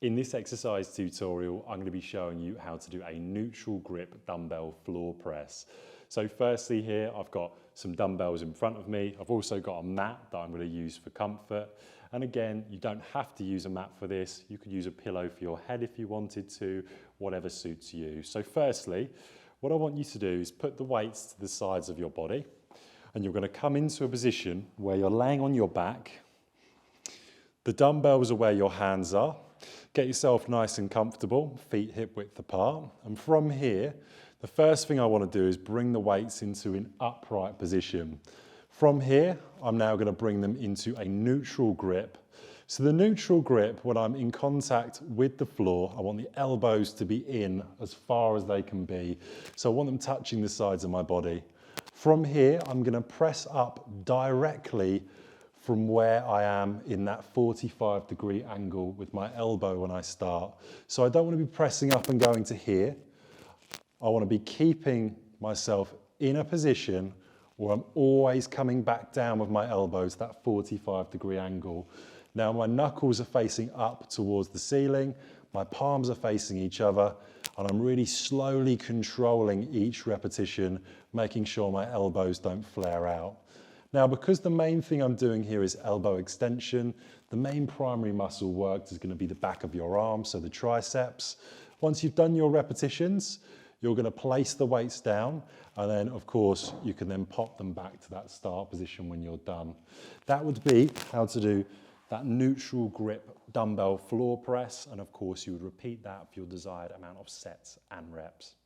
In this exercise tutorial, I'm going to be showing you how to do a neutral grip dumbbell floor press. So firstly here, I've got some dumbbells in front of me. I've also got a mat that I'm going to use for comfort. And again, you don't have to use a mat for this. You could use a pillow for your head if you wanted to, whatever suits you. So firstly, what I want you to do is put the weights to the sides of your body, and you're going to come into a position where you're laying on your back. The dumbbells are where your hands are. Get yourself nice and comfortable, feet hip width apart. And from here, the first thing I want to do is bring the weights into an upright position. From here, I'm now going to bring them into a neutral grip. So the neutral grip, when I'm in contact with the floor, I want the elbows to be in as far as they can be. So I want them touching the sides of my body. From here, I'm going to press up directly from where I am in that 45-degree angle with my elbow when I start. So I don't want to be pressing up and going to here. I want to be keeping myself in a position where I'm always coming back down with my elbows, that 45-degree angle. Now my knuckles are facing up towards the ceiling, my palms are facing each other, and I'm really slowly controlling each repetition, making sure my elbows don't flare out. Now, because the main thing I'm doing here is elbow extension, the main primary muscle worked is going to be the back of your arm, so the triceps. Once you've done your repetitions, you're going to place the weights down, and then of course you can then pop them back to that start position when you're done. That would be how to do that neutral grip dumbbell floor press, and of course you would repeat that for your desired amount of sets and reps.